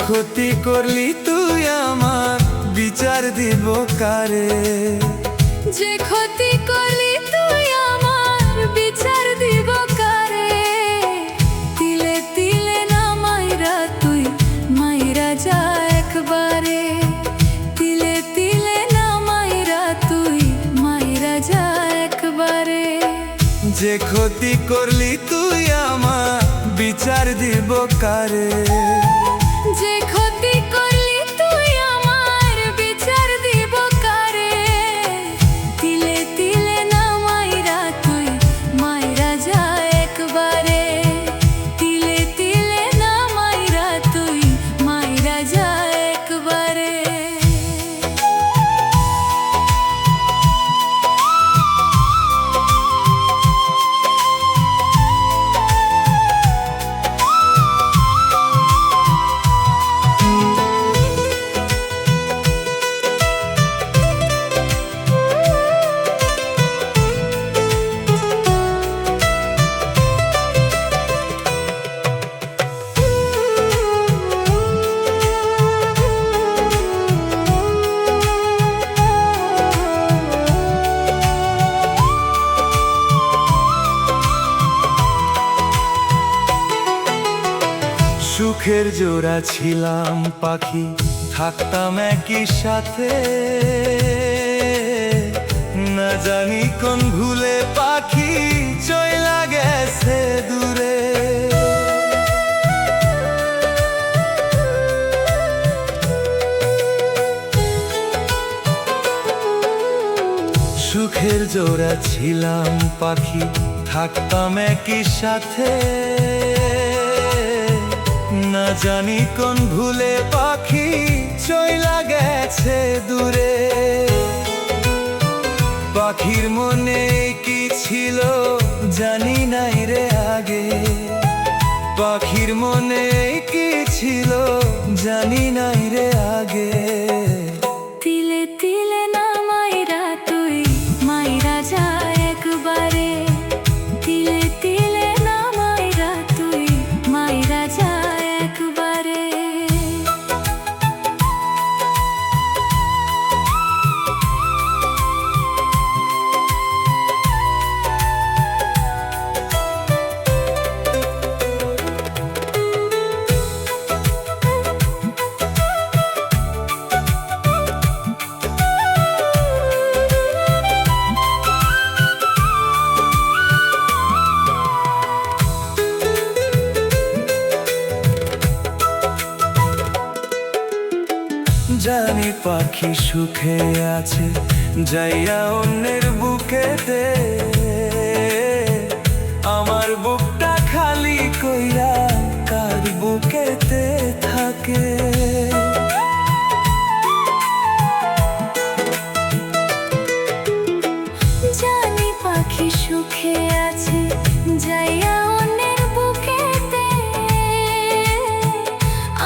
ক্ষতি করলি তুই আমার বিচার দিব কারে। যে ক্ষতি করলি তুই আমার বিচার দিব কারে। তিলে তিলে না মাইরা তুই মাইরা যা একবারে। তিলে তিলে না মাইরা তুই মাইরা যা একবারে। যে ক্ষতি করলি তুই আমার বিচার দিব কারে। যে ক্ষতি করলি তুই আমার বিচার দিব কারে। তিলে তিলে না মাইরা তুই মাইরা যা একবারে। তিলে তিলে না মাইরা তুই মাইরা যা একবারে। সুখের জোড়া ছিলাম পাখি, থাকতাম একই সাথে। না জানি কোন ভুলে পাখি চইলা গেছে দূরে। সুখের জোড়া ছিলাম পাখি, থাকতাম একই সাথে। না জানি কোন ভুলে পাখি চইলা গেছে দূরে। পাখির মনে কি ছিল জানি নাই রে আগে। পাখির মনে কি ছিল জানি নাই রে আগে। তিলে তিলে না মাইরা তুই মাইরা যা একবারে। তিলে তিলে না মাইরা তুই মাইরা যা একবারে। জানি পাখি সুখে আছে যাইয়া অন্যের বুকেতে। আমার বুকটা খালি কইরা কার বুকেতে থাকে। জানি পাখি সুখে আছে যাইয়া অন্যের বুকেতে।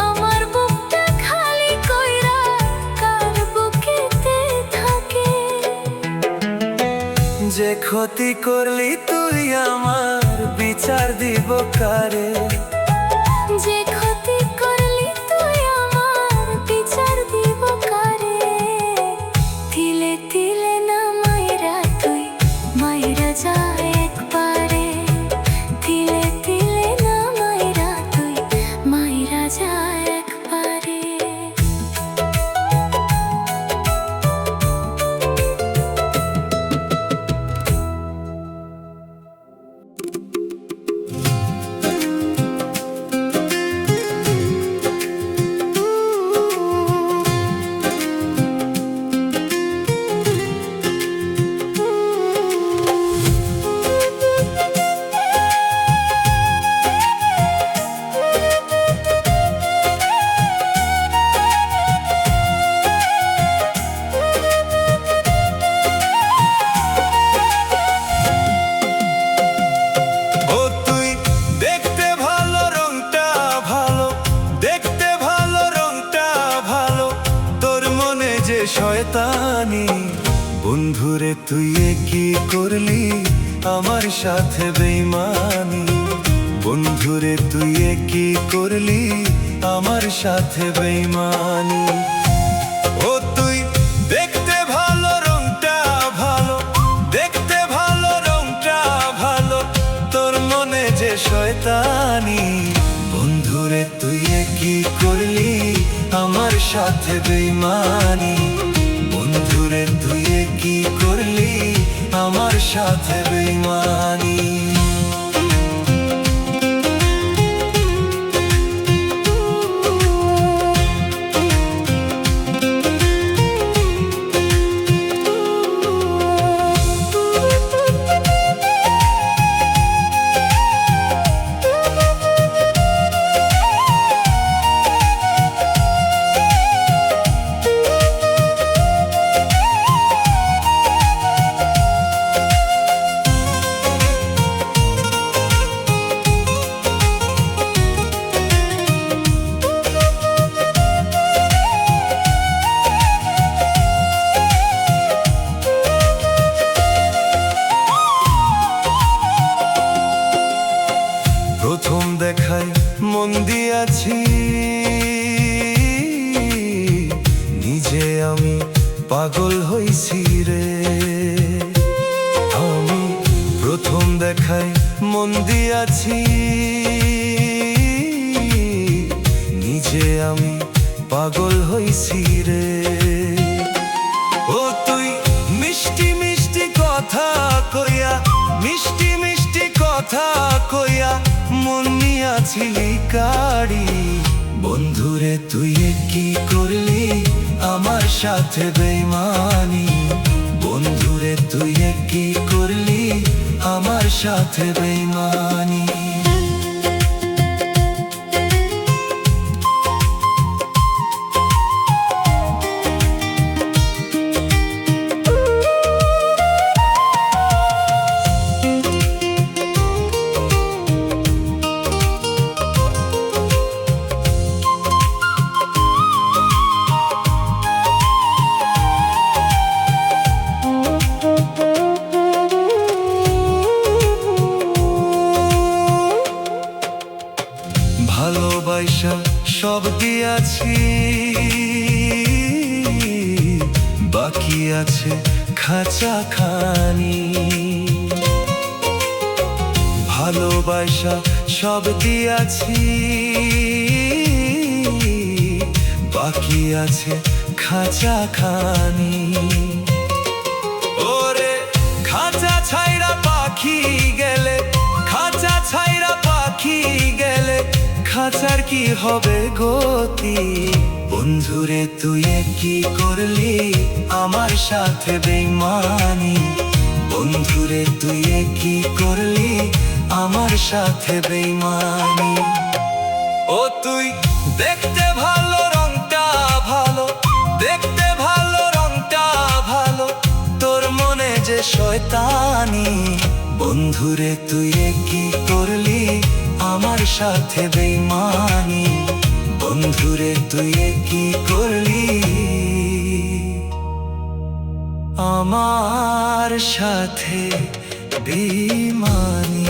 আমার বুকটা খালি কইরা কার বুকেতে থাকে। যে ক্ষতি করলি তুই আমার বিচার দিব কারে। যে ক্ষতি করলি তুই আমার বিচার দিব কারে। তিলে তিলে না মাইরা তুই মাইরা যা একবারে। তিলে তিলে না মাইরা তুই মাইরা যা একবারে। শয়তানি বন্ধুরে তুই কি করলি আমার সাথে বেঈমানি। বন্ধুরে তুই এ কি করলি আমার সাথে বেইমানি। ও তুই দেখতে ভালো, রংটা ভালো, দেখতে ভালো, রংটা ভালো, তোর মনে যে শয়তানি। বন্ধুরে তুই এ কি করলি আমার সাথে বেইমানি। বন্ধুরে তুই এ কি করলি আমার সাথে বেইমানি। প্রথম দেখায় মন দিয়াছি, নিজে আমি পাগল হইছি রে। আমি প্রথম দেখায় মন দিয়াছি, নিজে আমি পাগল হইছি রে। ও তুই মিষ্টি মিষ্টি কথা কইয়া, মিষ্টি মিষ্টি কথা কইয়া মন নিয়াছিলি কাড়ি। বন্ধুরে তুই এ কি করলি আমার সাথে বেইমানি। বন্ধুরে তুই এ কি করলি আমার সাথে বেইমানি। ভালোবাসা সব দিয়াছি, বাকি আছে খাঁচা খানি। ভালোবাসা সব দিয়াছি, বাকি আছে খাঁচা খানি। ওরে খাঁচা ছাইরা পাখি গেলে, খাঁচা ছাইরা পাখি গেলে খাঁচার কি হবে গতি। বন্ধুরে তুই এ কি করলি আমার সাথে বেইমানি। বন্ধুরে তুই এ কি করলি আমার সাথে বেইমানি। ও তুই দেখতে ভালো, রংটা ভালো, দেখতে ভালো, রংটা ভালো, তোর মনে যে শয়তানি। বন্ধুরে তুই এ কি করলি আমার সাথে বেইমানি। বন্ধুরে তুই এ কি করলি আমার সাথে বেইমানি।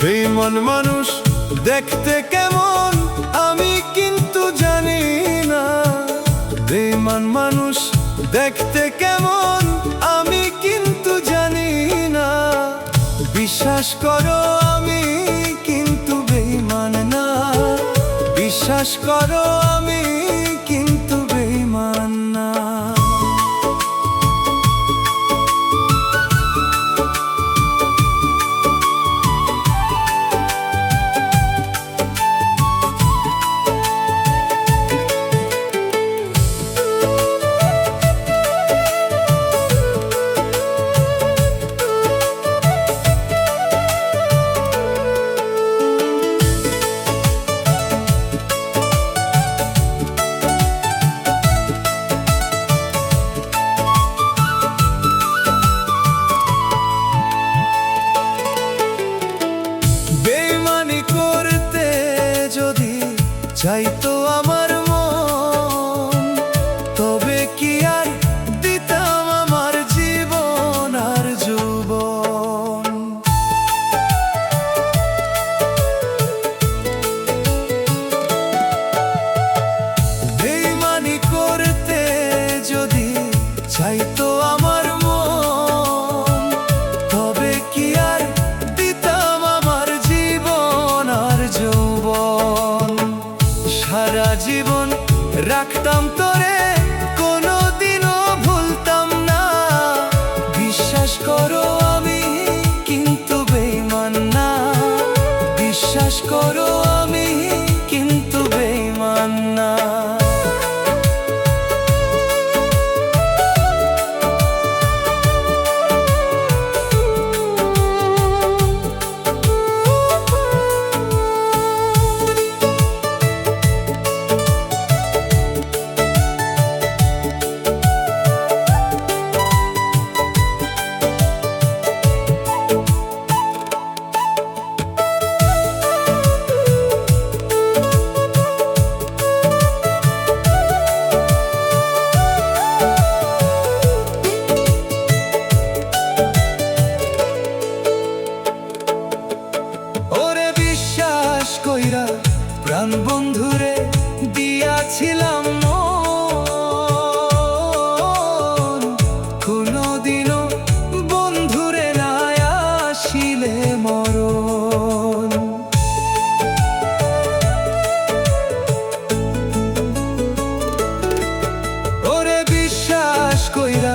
বেঈমান মানুষ দেখতে কেমন আমি কিন্তু জানি না। বেঈমান মানুষ কেমন আমি কিন্তু জানি না, বিশ্বাস করো আমি কিন্তু বেঈমান না, বিশ্বাস করো আমি কিন্তু বেঈমান না। বেঈমানি করতে যদি চাইতো আমার মন, তবে কি আর দিতাম আমার জীবন আর যৌবন। বেঈমানি করতে যদি চাইতো আমার মন, তবে কি আর দিতাম আমার জীবন আর যৌবন। সারা জীবন রাখতাম তোরে, কোনোদিনও ভুলতাম না, বিশ্বাস করো আমি কিন্তু বেঈমান না, বিশ্বাস করো আমি কিন্তু বেঈমান না। ওরে বিশ্বাস কইরা প্রাণ বন্ধুরে দিয়াছিলাম মন, কোনোদিনও বন্ধুরে না আসিলে মরণ। ওরে বিশ্বাস কইরা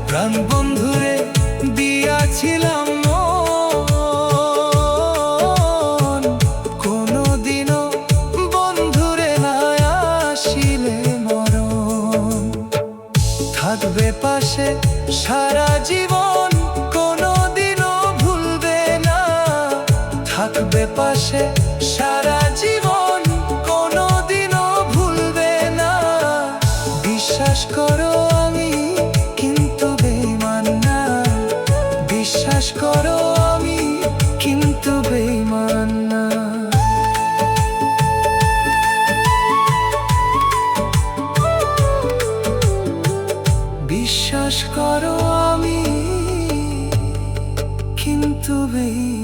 প্রাণ বন্ধুরে দিয়াছিলাম মন, কোনোদিনও বন্ধুরে না আসিলে মরণ। থাকবে পাশে সারা জীবন, কোনোদিনও ভুলবে না, থাকবে পাশে সারা জীবন, কোনোদিনও ভুলবে না। বিশ্বাস করো আমি কিন্তু বেঈমান না, বিশ্বাস করো আমি কিন্তু বেঈমান না। বিশ্বাস করো আমি কিন্তু বেঈমান।